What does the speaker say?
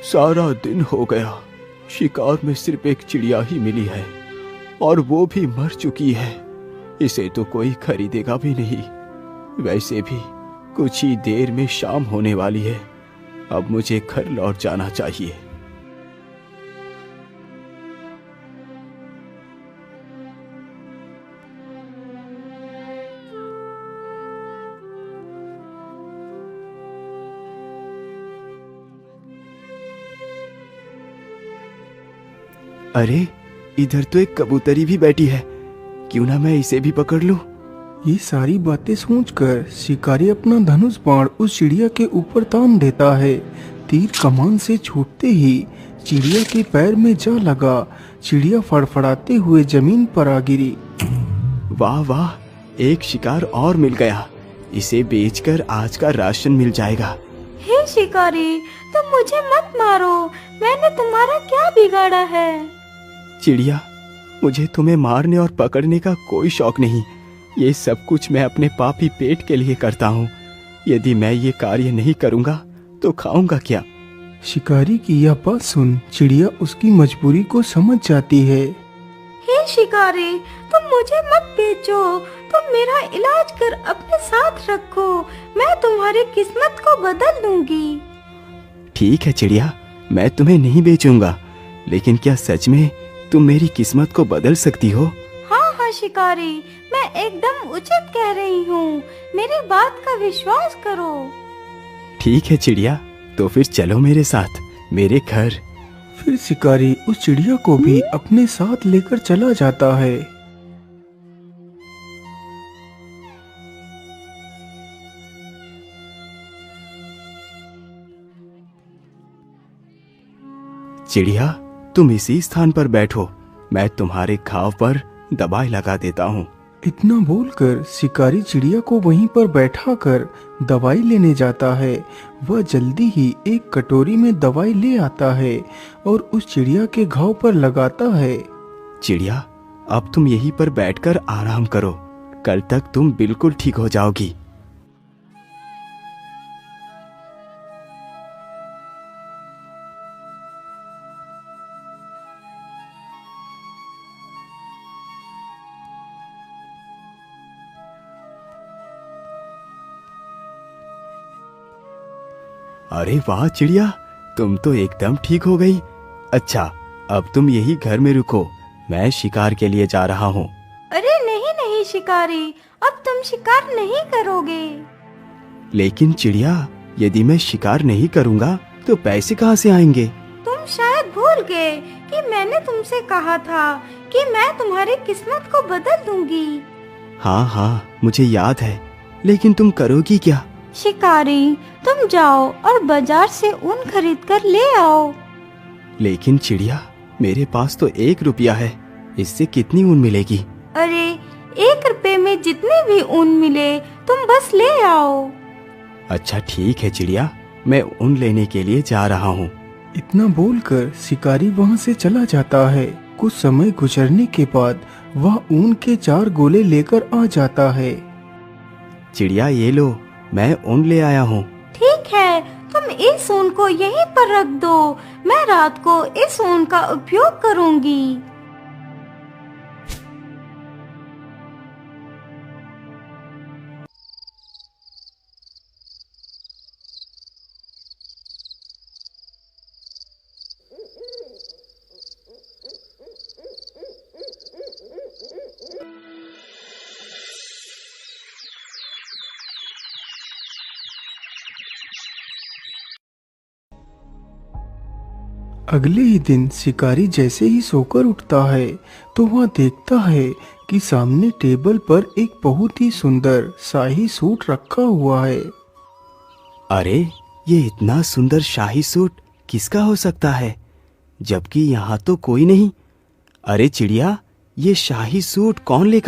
सारा दिन हो गया, शिकार में सिर्फ एक चिड़िया ही मिली है और वो भी मर चुकी है। इसे तो कोई खरीदेगा भी नहीं। वैसे भी कुछ ही देर में शाम होने वाली है। अब मुझे घर लौट जाना चाहिए। अरे, इधर तो एक कबूतरी भी बैठी है। क्यों ना मैं इसे भी पकड़ लूं? ये सारी बातें सोचकर शिकारी अपना धनुष बाण उस चिड़िया के ऊपर तान देता है। तीर कमान से छूटते ही चिड़िया के पैर में जा लगा। चिड़िया फड़फड़ाते हुए जमीन पर आ गिरी। वाह वाह, एक शिकार और मिल गया। इसे बेचकर आज का राशन मिल जाएगा। हे शिकारी, तुम मुझे मत मारो। मैंने तुम्हारा क्या बिगाड़ा है? चिड़िया, मुझे तुम्हें मारने और पकड़ने का कोई शौक नहीं। ये सब कुछ मैं अपने पापी पेट के लिए करता हूँ। यदि मैं ये कार्य नहीं करूँगा तो खाऊंगा क्या? शिकारी की यह बात सुन चिड़िया उसकी मजबूरी को समझ जाती है। हे शिकारी, तुम मुझे मत बेचो। तुम मेरा इलाज कर अपने साथ रखो। मैं तुम्हारी किस्मत को बदल दूंगी। ठीक है चिड़िया, मैं तुम्हें नहीं बेचूंगा। लेकिन क्या सच में तुम मेरी किस्मत को बदल सकती हो? हाँ हाँ शिकारी, मैं एकदम उचित कह रही हूँ। मेरी बात का विश्वास करो। ठीक है चिड़िया, तो फिर चलो मेरे साथ मेरे घर। फिर शिकारी उस चिड़िया को भी अपने साथ लेकर चला जाता है। चिड़िया, तुम इसी स्थान पर बैठो। मैं तुम्हारे घाव पर दवाई लगा देता हूँ। इतना बोलकर शिकारी चिड़िया को वहीं पर बैठाकर दवाई लेने जाता है। वह जल्दी ही एक कटोरी में दवाई ले आता है और उस चिड़िया के घाव पर लगाता है। चिड़िया, अब तुम यहीं पर बैठकर आराम करो। कल तक तुम बिल्कुल ठीक हो जाओगी। अरे वाह चिड़िया, तुम तो एकदम ठीक हो गई। अच्छा, अब तुम यही घर में रुको। मैं शिकार के लिए जा रहा हूँ। अरे नहीं नहीं शिकारी, अब तुम शिकार नहीं करोगे। लेकिन चिड़िया, यदि मैं शिकार नहीं करूँगा तो पैसे कहाँ से आएंगे? तुम शायद भूल गए कि मैंने तुमसे कहा था कि मैं तुम्हारी किस्मत को बदल दूंगी। हाँ हाँ, मुझे याद है। लेकिन तुम करोगी क्या? शिकारी, तुम जाओ और बाजार से ऊन खरीद कर ले आओ। लेकिन चिड़िया, मेरे पास तो 1 रुपया है। इससे कितनी ऊन मिलेगी? अरे, 1 रुपए में जितने भी ऊन मिले तुम बस ले आओ। अच्छा ठीक है चिड़िया, मैं ऊन लेने के लिए जा रहा हूँ। इतना बोलकर शिकारी वहाँ से चला जाता है। कुछ समय गुजरने के बाद वह ऊन के 4 गोले लेकर आ जाता है। चिड़िया, ये लो, मैं ऊन ले आया हूँ। ठीक है, तुम इस ऊन को यहीं पर रख दो। मैं रात को इस ऊन का उपयोग करूंगी। अगले ही दिन शिकारी जैसे ही सोकर उठता है तो वह देखता है कि सामने टेबल पर एक बहुत ही सुंदर शाही सूट रखा हुआ है। अरे, ये इतना सुंदर शाही सूट किसका हो सकता है, जबकि यहाँ तो कोई नहीं। अरे चिड़िया, ये शाही सूट कौन लेकर